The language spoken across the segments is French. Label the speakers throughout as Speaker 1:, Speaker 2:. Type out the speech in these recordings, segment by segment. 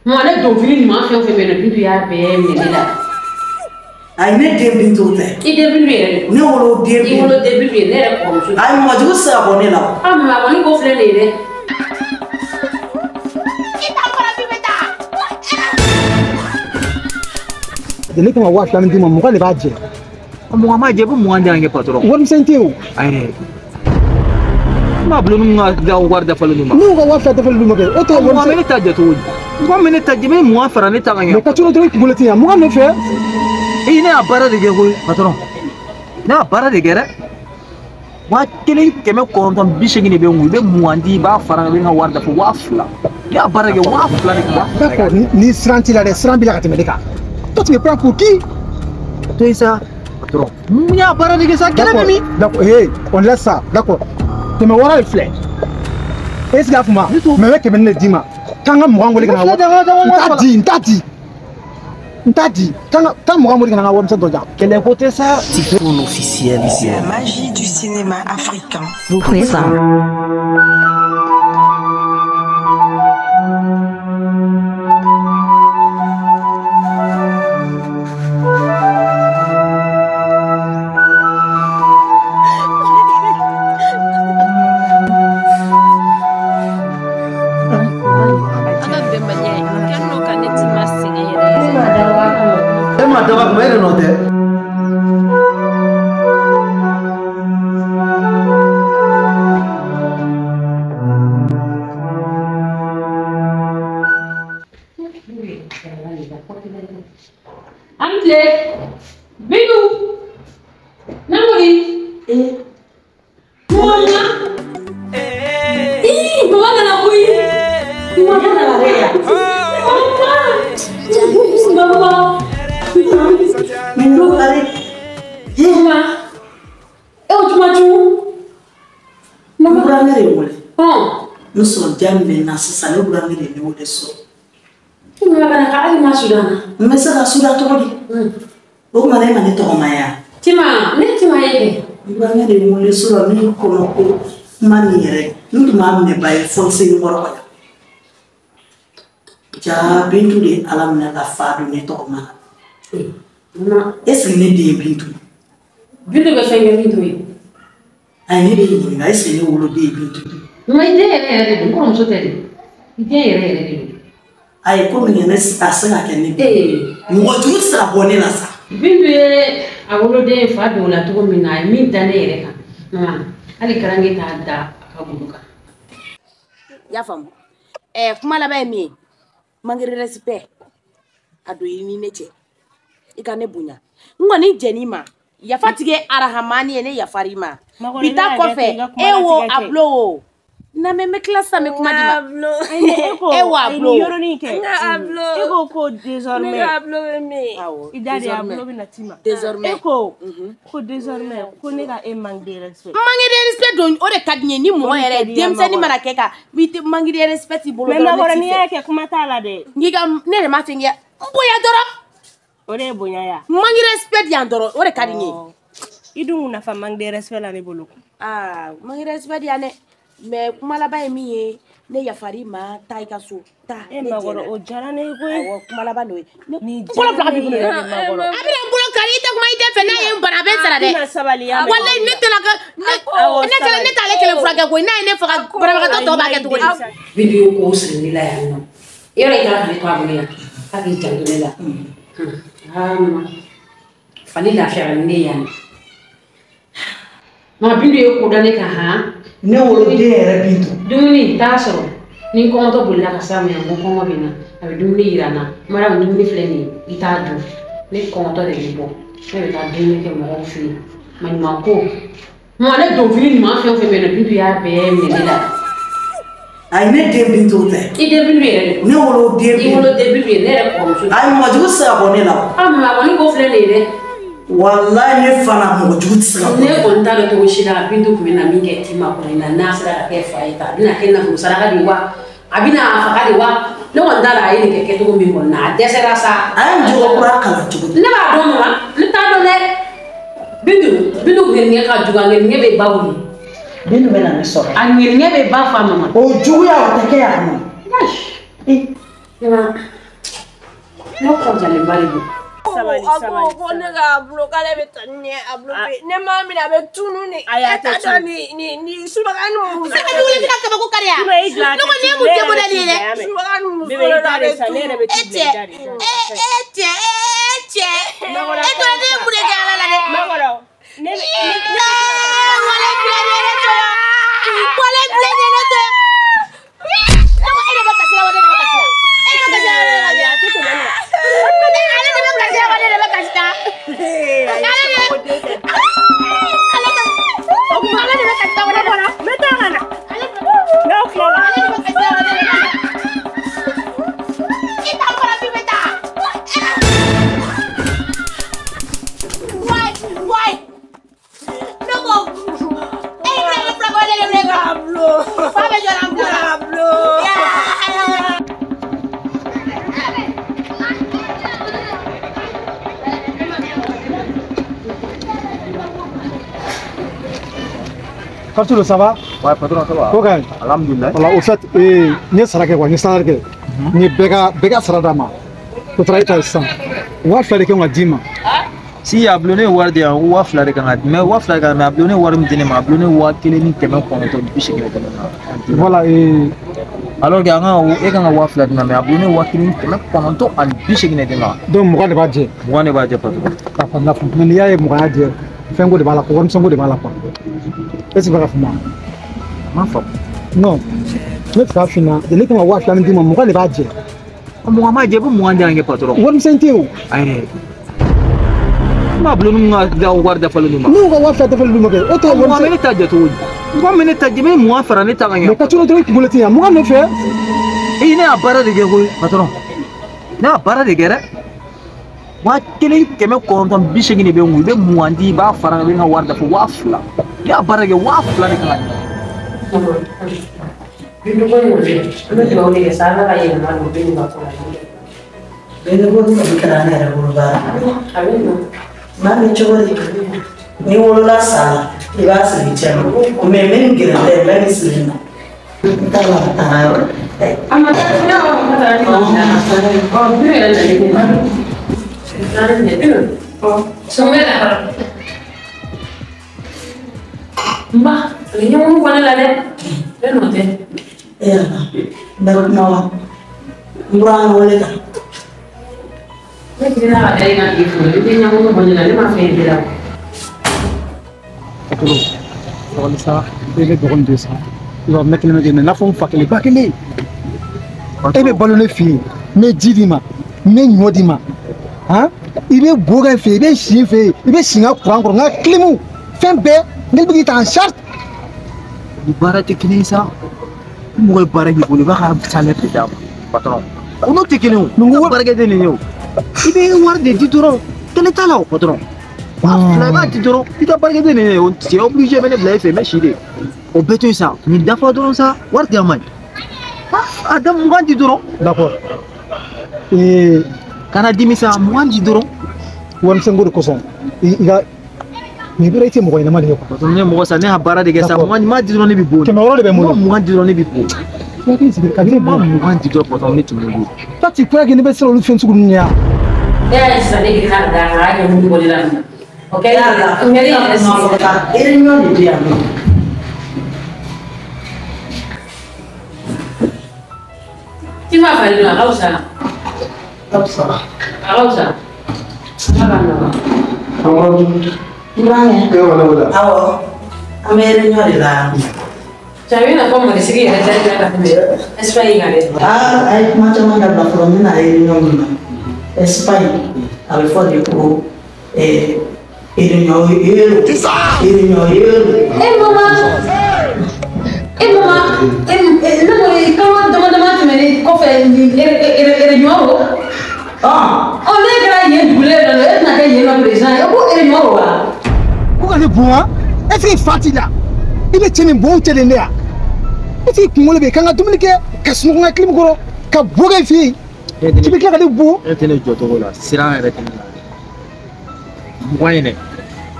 Speaker 1: Moi, les dauphines, moi, fait le plus de ABM, là.
Speaker 2: Ay ne début tout fait.
Speaker 1: Il début.
Speaker 2: Ne wolo début.
Speaker 1: Il wolo début, ne comme ça.
Speaker 2: Ay moi je sais abonné là.
Speaker 1: Ah, ma abonné go fleur les.
Speaker 3: Dele kama wa flamin dima mo kale baje.
Speaker 4: Mo ma je bu mo ande nge patron.
Speaker 3: Won senteu.
Speaker 4: Ay. Ma blu nga da guarda fallu ma.
Speaker 3: No ga wa fata fallu ma ke. O to
Speaker 4: mo ma ne ta je to. Mo ma ne ta je me mo fara ne ta nga.
Speaker 3: Me ka tuno to ki bulati ya mo ne fe.
Speaker 4: Ini abara de ge ko patron. Na abara de ge ra. Wa kelen keme ko ton bishigi ne be mu be mo andi ba fara be nga warda fo wa fla. Ya abara ge wa fla ne ka.
Speaker 3: D'accord, ni sranti la de srambi la kateme ka. Toi tu me prends pour qui?
Speaker 4: Toi ça patron. Mia para de ça quel ami?
Speaker 3: D'accord, hey, on laisse ça. D'accord. Tu me vois le flèche. Est-ce que fuma? Mais mec ben ne dima. Kanga mo ngole kana. Ntadi. Kanga mo ngole kana wa msanto ja.
Speaker 4: Quel est côté ça?
Speaker 5: Mon officiel. La magie du cinéma africain.
Speaker 6: Vous présent.
Speaker 2: Nous sommes jamais dans ce salon pour amener les nouveaux sous.
Speaker 1: Tu m'as pas parlé de Soudan.
Speaker 2: Mais ça va Soudan toi dit. Beaucoup m'ont demandé ton maya.
Speaker 1: Tu m'as aidé.
Speaker 2: Nous amener les nouveaux sous là nous comme manière. Nous m'ont amené by force nous voilà. Ja bintu de alamna la fadu ne to ma. Est-ce que ne de bintu?
Speaker 1: Bintu ga fenga bintu.
Speaker 2: Ay ne de ni est-ce que ne wolo de bintu?
Speaker 1: Mais idée est comme ça t'es. Idée est.
Speaker 2: Ay comme ni ne asanga kenne. Mo tout ça abonné là ça.
Speaker 1: Bintu a wolo de fadu la to mina min dane ere ka. Mama, ali karange ta da ka buduka.
Speaker 7: Ya fam. Kuma la ba mi. Mangere respect ado yini neche ikane bunya ngoni jenima ya fatige arahamani ene ya farima bita kofe ewo ablo na me classe me kuma dima ewo ablo
Speaker 8: eko ko désormais
Speaker 7: ablo me
Speaker 8: idade ablo binatima
Speaker 7: désormais
Speaker 8: eko ko désormais ko ne ga manque de respect
Speaker 7: don ore kadnye ni mo ere demse ni marakeka bite manque de respect ibolo
Speaker 8: mais na ni yake kuma tala de
Speaker 7: ngiga ne ma tinga boya doro
Speaker 8: ore bonya ya
Speaker 7: manque de respect ya doro ore kadnye
Speaker 8: idun na fa manque de respect la ne boloko
Speaker 7: manque de respect ya ne mais kuma la ba mi ye ne ya farima tai ka so ta
Speaker 8: ma goro o jara ne ko
Speaker 7: kuma la ba no
Speaker 8: ni
Speaker 7: bolo bla bi ma goro abira bolo kari ta kuma ide fe na ye mbara be sara de wallahi ne tela ka ne tale kele furaga ko na ne faga bara ka to ba ke to
Speaker 1: video ko sini la ya no era ita ne ko abule ka ki jangule la fani la fiara ne ya ma video ko dane ka ha
Speaker 2: ne wolo de era bintu
Speaker 1: dumuni tasoro ni ko to bulla ka samu ya ko mo bina abi dumuni irana mara dumuni fleni ita du ni ko to de libo ne be ta dumuni ke mo fi man ma ko mo le dauphine ma fe me no bintu ya be me de la
Speaker 2: ay ne de bintu te
Speaker 1: ide bintu
Speaker 2: ne wolo de
Speaker 1: bintu ne ko so
Speaker 2: ay mo ju sa abonné là
Speaker 1: ma abonné ko fleni de
Speaker 2: wallahi ne fana mo ju sa
Speaker 1: ne ko ntalo to shira bintu ko na minge tima ko na nasra ke faita bina kenna ko sara di wa abina afaka di wa no wanda la ayi ke to mi ko na desera sa
Speaker 2: ay jo ko kala ju
Speaker 1: ne ba do ma ne ta do ne bintu ne ka juga ne be bawuli
Speaker 2: bintu be na me so
Speaker 1: an ne be ba fa mama
Speaker 2: o ju ya o te ke ya no
Speaker 1: ya fɔ jalen ba de don.
Speaker 8: Sabali.
Speaker 7: Ko ne ka bulo k'ale bɛ taa ni a bulo bɛ ne maa min a bɛ tunu ni.
Speaker 8: A y'a tɛ tunu.
Speaker 7: Ni subaga ni muso. Ne ka dumuni kɛ kabako kari yan. Ne ko ne mun tɛ bɔra nin ye dɛ. Subaga ni muso de la bɛ tunu. E cɛ. E dɔrɔn ne mun de kɛ ala la dɛ.
Speaker 8: Makɔrɔ. Ne bɛ.
Speaker 7: Wale filɛ nin ye ne tɛ. Wale filɛ nin ye ne tɛ. Ne ko e de bɛ kasi la wa ne de bɛ kasi la. E de bɛ kasi la wa ne de bɛ kasi la. Ale de bɛ kasi la wa ne de bɛ kasi la. Ale de bɛ kasi la wa ne de bɛ.
Speaker 8: Ne taa ka na. N'aw tilala.
Speaker 7: Ale de bɛ kasi la wa ne de bɛ kasi la. I t'a fɔra k'i bɛ taa. Why? Ne ko. E ye ne fila ko ne de bɛ ka bulo. Fa bɛ jɔ la bulo.
Speaker 3: Cartulo, ça va?
Speaker 4: Ouais, patron, ça va.
Speaker 3: Ok.
Speaker 4: Alhamdulillah.
Speaker 3: Voilà, au fait, ni sarake quoi, ni sarake. Ni bega saradama. Ko travail ta san. Wa fla de ke ngadima.
Speaker 4: Si ya blone war de wa fla de kan mais wa fla kan mais blone war mtene ma blone wa kele ni keme ko to bishi kele na.
Speaker 3: Voilà
Speaker 4: alors que anga e kan wa fla de mais blone wa kele ni keme ko to an bishi kele na.
Speaker 3: donc mo ne ba je.
Speaker 4: Mo ne ba je patron.
Speaker 3: Ka fa na fu men ya e mo ga je. Fengo de bala ko won songo de bala ko. Est-ce que va fuma?
Speaker 4: Ma fa.
Speaker 3: Non. Ne fa fina, de ne ko wa fla ndi mo ne ba je.
Speaker 4: Mo ma je bu mo ande ange patron.
Speaker 3: Won senteu.
Speaker 4: Ay. Ma blonu nga da warda falu ma.
Speaker 3: Nu ga wa fla da falu ma ke. O to
Speaker 4: mo ma ne ta je to. Mo me ne ta je me mo fara ne ta nga.
Speaker 3: Me ka tuno to ki bulletin ya. Mo ga ne fe.
Speaker 4: Ine abara de ge ko patron. Na abara de gere. Wa kelen keme ko on bishi ni be ngu be mo andi ba fara be nga warda fo wa fla. Ya abara ge wa fla de kan.
Speaker 1: Bindu ko mo je. Ano de o de sa na ka ye na mo be ni ba ko.
Speaker 2: Bene ko ni ka na ra ko ba.
Speaker 1: Abin
Speaker 2: Mami chori ni wala sala ibasi bichama umeme ngira le bani silina tala tala
Speaker 1: ama ta na ma ta ni oh bi ele ni oh somera mba ni mo wala la de no te
Speaker 2: ya ba ma mbrana wala ta
Speaker 1: ne kira ada yang gitu dia yang mau banyak lagi mah fair dia
Speaker 3: Kalau ça, il est bon de ça. Il va mettre le mec na fon fakele bakele. Ebe balone fi, me jidima, me nyodima. Hein? Ibe boga fi, ibe shi fi, ibe singa kwan nga klimu. Fembe, ngel bi ta en charte.
Speaker 4: Bara tekini sa. Mo bara gi boli ba ha salaire de dam. Patron. Ono tekini, nungu bara ge de ni yo. Ibe war de titoro, tele tala patron. Fly ba titoro, ita bara ge de ni on c'est obligé mene blay fe me shide. O beto ça, ni dafa doron ça, war de amay. Adam mo gandi doron.
Speaker 3: D'accord.
Speaker 4: Kana dimi sa mo gandi doron.
Speaker 3: Won sengo ko son. Iga ni bere ti mo ko ina mali ko.
Speaker 4: Patron ne mo sa ne ha bara de ge sa mo ma di doron ne bi bo.
Speaker 3: Ke mo ro de be mo.
Speaker 4: Mo gandi doron ne bi bo.
Speaker 3: Yaki si ka dire
Speaker 4: Mo gandi doron patron ne tumu.
Speaker 3: Ta ti kwa ge ne be sero lu fen sugu nya.
Speaker 1: ya sa ne kira da ha ya mu boli la okay ngeri ya si
Speaker 2: ere nyo ni dia no
Speaker 1: ti ma fa ni la hausa
Speaker 2: tapsa
Speaker 1: hausa apa nama
Speaker 2: mbrana awo amere nyo la
Speaker 1: Jadi nak kau mesti segi ada cari cara tu. Espai ngade.
Speaker 2: ay macam mana la fromina ere nyo ni espai al fodi ko ere nyo yero
Speaker 1: Mama, não kau teman-teman tu ni kau ere nyoro. Oh ni kira ye bule dah, nak ye nak present. Aku ere nyoro lah.
Speaker 3: Ko ga ne buwa? Est-ce que fatila? Ibe chini bo chele ne ya. Est-ce que ngole be kanga dumike ka sunu nga klim goro ka boga fi. Ti be ka de bo.
Speaker 4: Retene joto la, sira retene la. Wayne.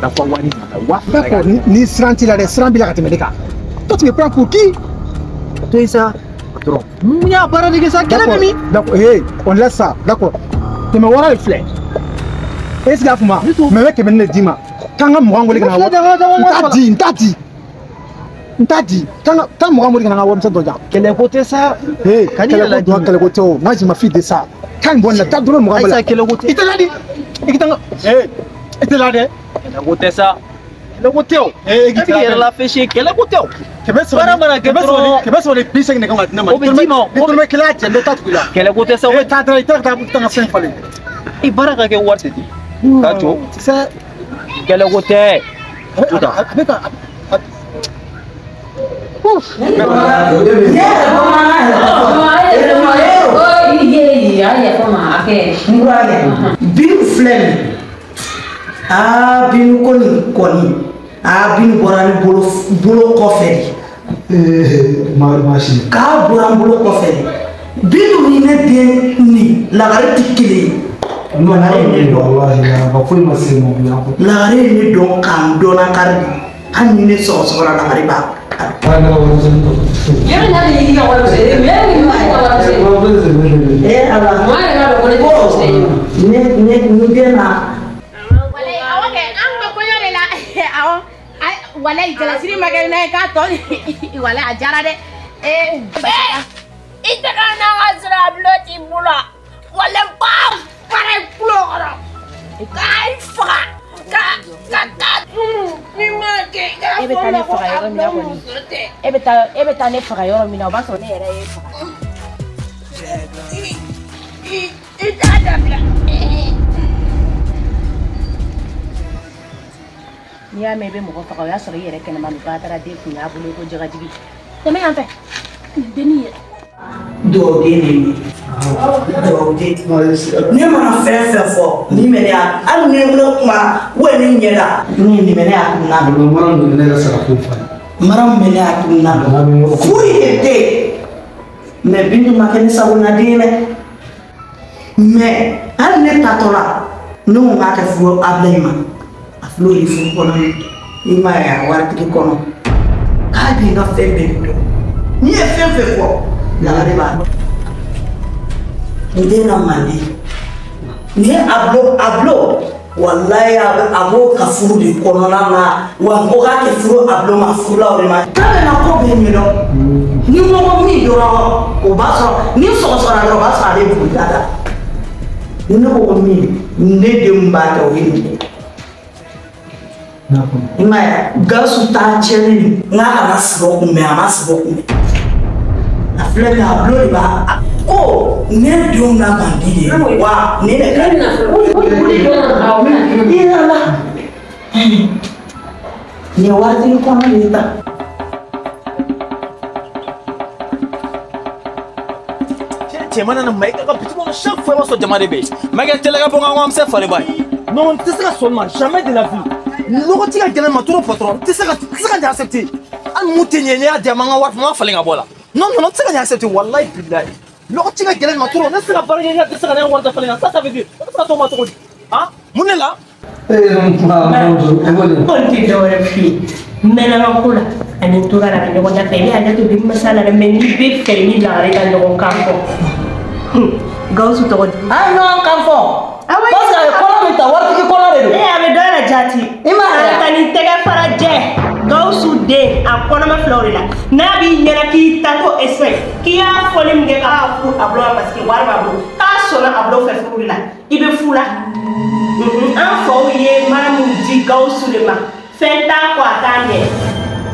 Speaker 4: La fois wani na wa.
Speaker 3: D'accord, ni sranti la de sran bila ka temeleka. Toi tu me prends pour qui?
Speaker 4: Toi ça, patron. Munya bara de ça, quel ami?
Speaker 3: D'accord, on laisse ça. D'accord. Kɛmɛ wɔɔrɔ de filɛ. Est-ce que a fuma? Mais bɛ kɛmɛ ne d'i ma. K'an ka mugan wele ka na n t'a di. N t'a di. Taa mugan wele ka na n ka warimisɛn dɔ jan.
Speaker 4: Kɛlɛko tɛ sa.
Speaker 3: Kɛlɛko dɔn kɛlɛko tɛ o. Moi je m'en fiche de ça. Kan bɔ nin la taa dɔrɔn mugan wele.
Speaker 4: Ayisa kɛlɛko tɛ.
Speaker 3: I tɛ ladi. I tɛ i tɛ la dɛ.
Speaker 4: Kɛlɛko tɛ sa.
Speaker 3: Kɛlɛko tɛ o.
Speaker 4: I tɛ yɛrɛ la fɛsi kɛlɛko tɛ o.
Speaker 3: Kɛmɛ sɔrɔ de 20 de kan ka di ne ma.
Speaker 4: O bɛ d'i ma.
Speaker 3: Ni dɔrɔmɛ kelen y'a jɛ n bɛ taa tugu la.
Speaker 4: Kɛlɛko tɛ sa.
Speaker 3: O bɛ taa dɔrɔn i tɛ ka taa n ka fɛn falen.
Speaker 4: I baara ka kɛ wari tɛ di. K'a to. Kɛlɛko tɛ.
Speaker 3: A bɛ ka.
Speaker 2: Bin filɛ nin bin kɔni bin bɔra ni bolo kɔfɛ de k'a bɔra n bolo kɔfɛ de bin ni ne den ni lagare tɛ kelen ye lagare ye ne dɔn k'an dɔnna kari de hali ni ne sɔgɔsɔgɔra lagare b'a
Speaker 7: wala jalasiri ma kɛ n'a ye k'a tɔ wala a jara dɛ i tɛ ka n'an ka sira bulon t'i bolo wala ba fara i kulo kɔrɔ k'a faga ka taa min ma kɛ e bɛ taa ne faga yɔrɔ min na kɔni e bɛ taa ne faga yɔrɔ min na o b'a sɔrɔ ne yɛrɛ y'e faga i t'a dabila n'i y'a mɛn i bɛ mɔgɔ faga o y'a sɔrɔ i yɛrɛ kɛnɛma ni baataraden kun y'a bolo ko jagajigi tɛmɛ yan fɛ denni ye
Speaker 2: dɔwden de ye dɔwden ne mana fɛn fɛn fɔ ni mɛ ne y'a hali ni ne kuma wa ne ɲɛda ni mɛ ne y'a kun na mara min ne y'a kun na foyi de tɛ yen mɛ Bintu ma kɛ ne sagona den dɛ mɛ hali ne tatɔ la ne ko k'a kɛ furu Ablayi ma n'o ye furu kɔnɔ i ma ye a waritigi kɔnɔ k'a b'i ka fɛn bɛɛ dɔn n'i ye fɛn fɛn fɔ lagare b'a dɔn n den na manden ni ye Ablo walayi a b'o ka furu de kɔnɔna na wa n ko k'a kɛ furu Ablo ma furula o de ma k'a bɛna ko bɛɛ ɲɛdɔn ni mɔgɔ min dɔrɔn o b'a sɔrɔ ni sɔgɔsɔgɔra dɔrɔn o b'a sɔrɔ ale boli ka da ni ne ko min ne denw b'a kɛ o ye nin ye i ma ye Gawusu t'a tiɲɛni n'a kana sibɔ kunbɛn a ma sibɔ kunbɛn a filɛ nin Ablo de b'a ko ne denw na mandi de wa ne de ka i yɛrɛ la nin ye waritigi kɔnɔ de ye tan
Speaker 4: cɛman na ma i ka petit kɔnɔ chaque fois i b'a sɔrɔ jama de bɛ yen ma kɛ tɛlɛ ka bɔ n ka warimisɛn falen ba ye non tɛ se ka sɔn ma jamais de la vie lɔgɔti ka gɛlɛn ma trop patron tɛ se ka nin accepter hali mun tɛ ɲɛ ne y'a di a ma n ka wari n ka falen ka bɔ la non tɛ se ka nin accepter walayi bilayi lɔgɔti ka gɛlɛn ma trop ne tɛ se ka baara kɛ ne tɛ se ka ne ka wari da falen kan ça veut dire ne bɛ se ka t'o ma cogo di mun de la.
Speaker 8: Kɔni tɛ dɔwɛrɛ f'i ye n mɛnna n ka ko la ani n tora la ka ɲɔgɔn dafa i bɛ hakɛ to bi masa la dɛ mɛ n'i bɛ fɛ ni lagare ka ɲɔgɔn kan fɔ Gawusu tɔgɔ di.
Speaker 2: a ɲɔgɔn kan fɔ parce que a ye kɔnɔ min ta waritigi kɔnɔ de don.
Speaker 8: a bɛ dɔ yɛrɛ jaati.
Speaker 2: i ma ye
Speaker 8: ka nin tɛgɛ fara jɛ Gawusu den a kɔnɔma fila o de la n'a b'i ɲɛna k'i ta ko espèce k'i y'a fɔli min kɛ k'a furu Ablo ma parce que wari b'a bolo k'a sɔnna Ablo fɛ furu de la i bɛ fu la an faw ye mana min di Gawusu de ma fɛn t'a kɔ a t'a ɲɛ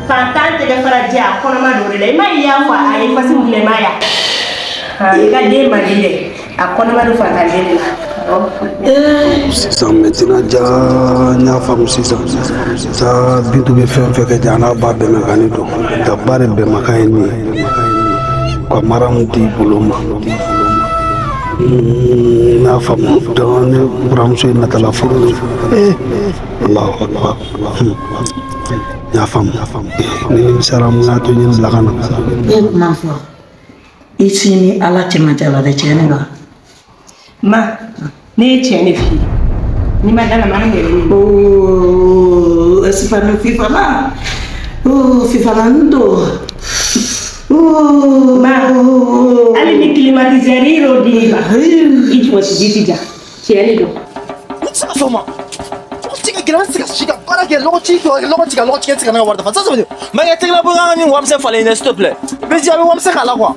Speaker 8: fantan tɛgɛ fara jɛ a kɔnɔma de o de la i ma ye i y'a fɔ a ye fasi bilenmaya i ka den man di dɛ a kɔnɔma de fantan den de la.
Speaker 6: Sisan maintenant n y'a faamu sisan Bintu bɛ fɛn fɛn kɛ ja n'a ba bɛɛ ma ka ne dɔn ka ba de bɛɛ ma ka ye nin ye ka mara min t'i bolo ma n y'a faamu donc ne buramuso ye natala furu de Allahu Akbar n y'a faamu ne nimisara mun y'a to n ye nin bila ka na.
Speaker 2: e kuma fɔ i si ni Ala cɛmancɛ la dɛ tiɲɛ kan.
Speaker 8: Ma ne ye tiɲɛ de f'i ye n'i ma da la ma ne yɛrɛ
Speaker 2: ye Sifana Fifana n don
Speaker 8: ma hali ni climatiseur y'o di ma i jɔsi ji ti ja
Speaker 1: cɛ de don
Speaker 3: n tɛ se ka fɔ ma lɔgɔ ci ka gɛlɛn n tɛ se ka si ka baara kɛ lɔgɔ ci ka ne ka wari dafa ça veut dire mais tegila bɔ an ka nin warimisɛn falen dɛ s'il te plaît i bɛ ji a bɛ warimisɛn k'a la quoi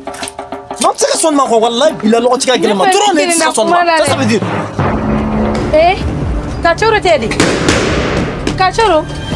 Speaker 3: non n tɛ se ka sɔn nin ma quoi walayi bila lɔgɔ ci ka gɛlɛn ma dɔrɔn ne tɛ se ka sɔn nin ma ça veut dire
Speaker 9: Cachorro tedi. Cachorro.